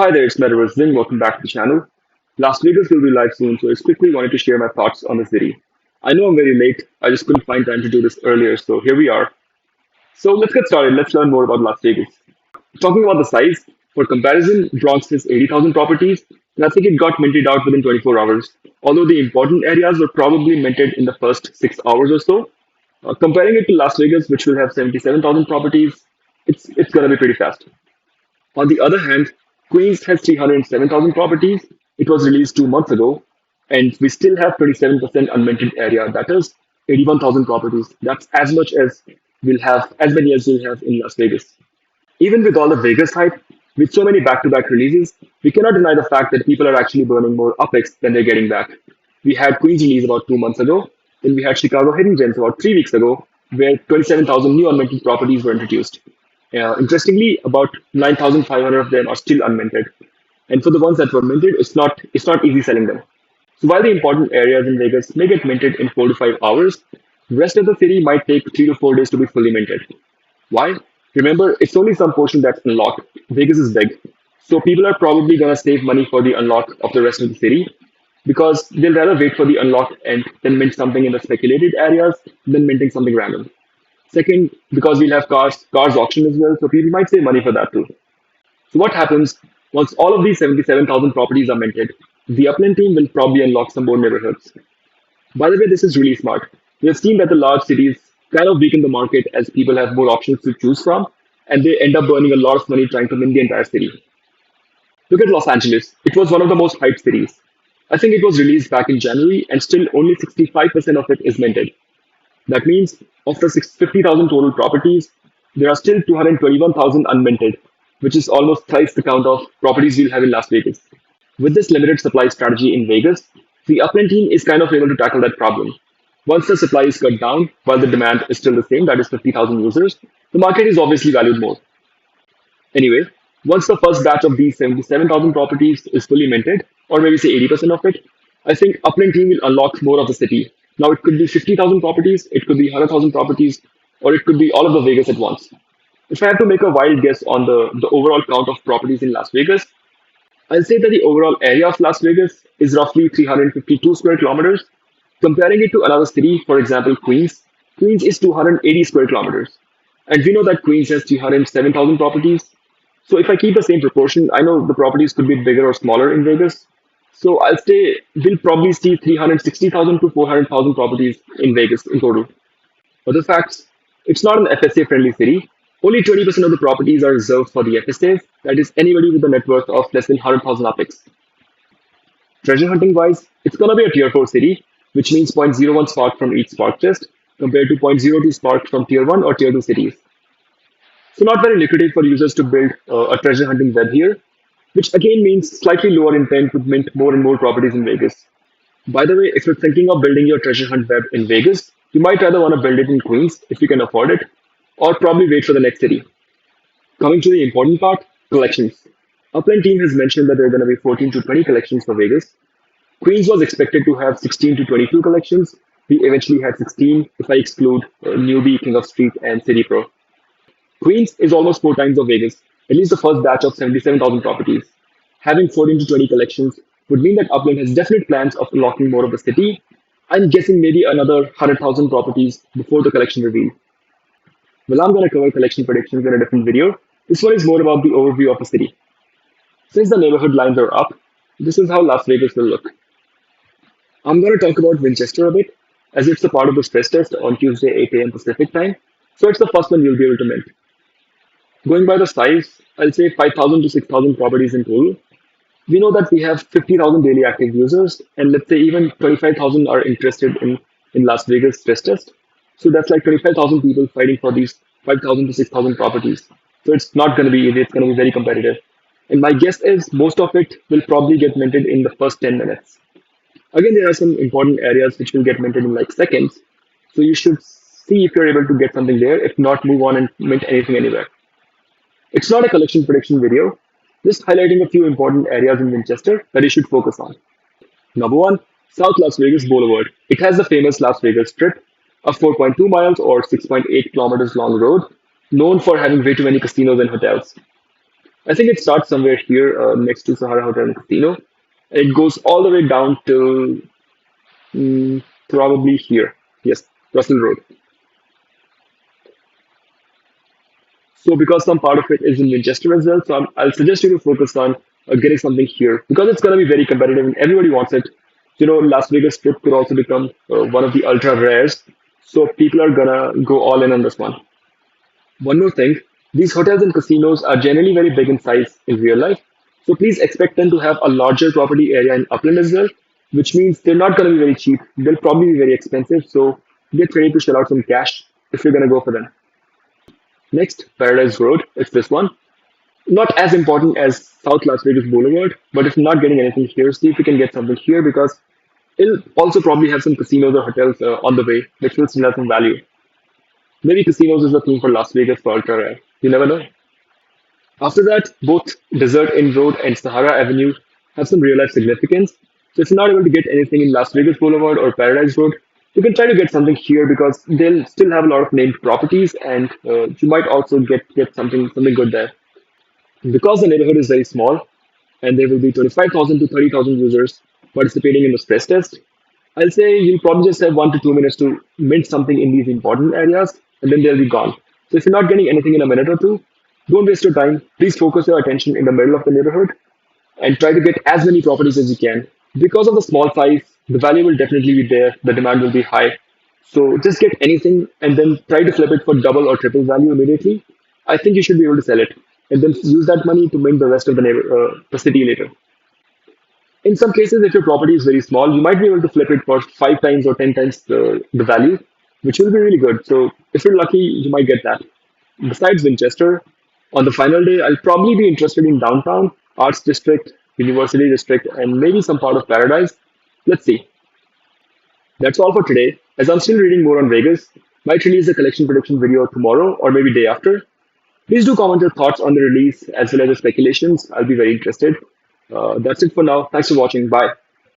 Hi there, it's Metaverse Zing. Welcome back to the channel. Las Vegas will be live soon, so I just quickly wanted to share my thoughts on the city. I know I'm very late. I just couldn't find time to do this earlier, so here we are. So let's get started. Let's learn more about Las Vegas. Talking about the size, for comparison, Bronx has 80,000 properties, and I think it got minted out within 24 hours. Although the important areas were probably minted in the first 6 hours or so. Comparing it to Las Vegas, which will have 77,000 properties, it's going to be pretty fast. On the other hand, Queens has 307,000 properties. It was released 2 months ago, and we still have 27% unminted area. That is 81,000 properties. That's as much as we'll have, as many as we'll have in Las Vegas. Even with all the Vegas hype, with so many back-to-back releases, we cannot deny the fact that people are actually burning more UPEX than they're getting back. We had Queens release about 2 months ago, then we had Chicago Hidden Gems about 3 weeks ago, where 27,000 new unminted properties were introduced. Interestingly, about 9,500 of them are still unminted. And for the ones that were minted, it's not easy selling them. So while the important areas in Vegas may get minted in 4 to 5 hours, the rest of the city might take 3 to 4 days to be fully minted. Why? Remember, it's only some portion that's unlocked. Vegas is big. So people are probably going to save money for the unlock of the rest of the city because they'll rather wait for the unlock and then mint something in the speculated areas than minting something random. Second, because we'll have cars auction as well, so people might save money for that too. So what happens once all of these 77,000 properties are minted? The Upland team will probably unlock some more neighborhoods. By the way, this is really smart. We have seen that the large cities kind of weaken the market as people have more options to choose from, and they end up burning a lot of money trying to mint the entire city. Look at Los Angeles. It was one of the most hyped cities. I think it was released back in January, and still only 65% of it is minted. That means of the 50,000 total properties, there are still 221,000 unminted, which is almost twice the count of properties we'll have in Las Vegas. With this limited supply strategy in Vegas, the Upland team is kind of able to tackle that problem. Once the supply is cut down, while the demand is still the same, that is 50,000 users, the market is obviously valued more. Anyway, once the first batch of these 77,000 properties is fully minted, or maybe say 80% of it, I think Upland team will unlock more of the city. Now it could be 50,000 properties, it could be 100,000 properties, or it could be all of the Vegas at once. If I had to make a wild guess on the overall count of properties in Las Vegas, I'll say that the overall area of Las Vegas is roughly 352 square kilometers. Comparing it to another city, for example, Queens is 280 square kilometers. And we know that Queens has 307,000 properties. So if I keep the same proportion, I know the properties could be bigger or smaller in Vegas. So I'll say we'll probably see 360,000 to 400,000 properties in Vegas in total. Other facts, it's not an FSA friendly city. Only 20% of the properties are reserved for the FSAs, that is, anybody with a net worth of less than 100,000 UPEX. Treasure hunting wise, it's going to be a tier 4 city, which means zero point zero 0.01 spark from each spark chest, compared to zero point zero 0.02 spark from tier 1 or tier 2 cities. So, not very lucrative for users to build a treasure hunting web here, which again means slightly lower intent to mint more and more properties in Vegas. By the way, if you're thinking of building your treasure hunt web in Vegas, you might rather want to build it in Queens if you can afford it, or probably wait for the next city. Coming to the important part, collections. Upland team has mentioned that there are going to be 14 to 20 collections for Vegas. Queens was expected to have 16 to 22 collections. We eventually had 16 if I exclude Newbie, King of Street, and City Pro. Queens is almost 4 times of Vegas, at least the first batch of 77,000 properties. Having 14 to 20 collections would mean that Upland has definite plans of unlocking more of the city. I'm guessing maybe another 100,000 properties before the collection reveal. Well, I'm going to cover collection predictions in a different video. This one is more about the overview of the city. Since the neighborhood lines are up, this is how Las Vegas will look. I'm going to talk about Winchester a bit, as it's a part of the stress test on Tuesday 8 a.m. Pacific time, so it's the first one you'll be able to mint. Going by the size, I'll say 5,000 to 6,000 properties in total. We know that we have 50,000 daily active users, and let's say even 25,000 are interested in Las Vegas stress test. So that's like 25,000 people fighting for these 5,000 to 6,000 properties. So it's not going to be easy, it's going to be very competitive. And my guess is most of it will probably get minted in the first 10 minutes. Again, there are some important areas which will get minted in like seconds. So you should see if you're able to get something there. If not, move on and mint anything anywhere. It's not a collection prediction video, just highlighting a few important areas in Winchester that you should focus on. Number one, South Las Vegas Boulevard. It has the famous Las Vegas Strip, a 4.2 miles or 6.8 kilometers long road, known for having way too many casinos and hotels. I think it starts somewhere here next to Sahara Hotel and Casino. And it goes all the way down to probably here. Yes, Russell Road. So because some part of it is in Winchester as well, so I'll suggest you to focus on getting something here because it's going to be very competitive and everybody wants it. Las Vegas Strip could also become one of the ultra rares, so people are gonna go all in on this one. One more thing, these hotels and casinos are generally very big in size in real life, so please expect them to have a larger property area in Upland as well, which means they're not going to be very cheap. They'll probably be very expensive, so get ready to shell out some cash if you're going to go for them. Next, Paradise Road. It's this one. Not as important as South Las Vegas Boulevard, but if not getting anything here, see if you can get something here because it'll also probably have some casinos or hotels on the way, which will still have some value. Maybe casinos is the theme for Las Vegas for ultra rare. You never know. After that, both Desert Inn Road and Sahara Avenue have some real life significance. So if you're not able to get anything in Las Vegas Boulevard or Paradise Road, you can try to get something here because they'll still have a lot of named properties, and you might also get something good there. Because the neighborhood is very small, and there will be 25,000 to 30,000 users participating in the stress test, I'll say you'll probably just have 1 to 2 minutes to mint something in these important areas, and then they'll be gone. So if you're not getting anything in a minute or two, don't waste your time. Please focus your attention in the middle of the neighborhood and try to get as many properties as you can. Because of the small size, the value will definitely be there, the demand will be high. So just get anything and then try to flip it for double or triple value immediately. I think you should be able to sell it and then use that money to mint the rest of the city later. In some cases, if your property is very small, you might be able to flip it for 5 times or 10 times the value, which will be really good. So if you're lucky, you might get that. Besides Winchester, on the final day, I'll probably be interested in downtown, Arts District, University District, and maybe some part of Paradise. Let's see. That's all for today. As I'm still reading more on Vegas, might release a collection prediction video tomorrow or maybe day after. Please do comment your thoughts on the release as well as the speculations. I'll be very interested. That's it for now. Thanks for watching. Bye.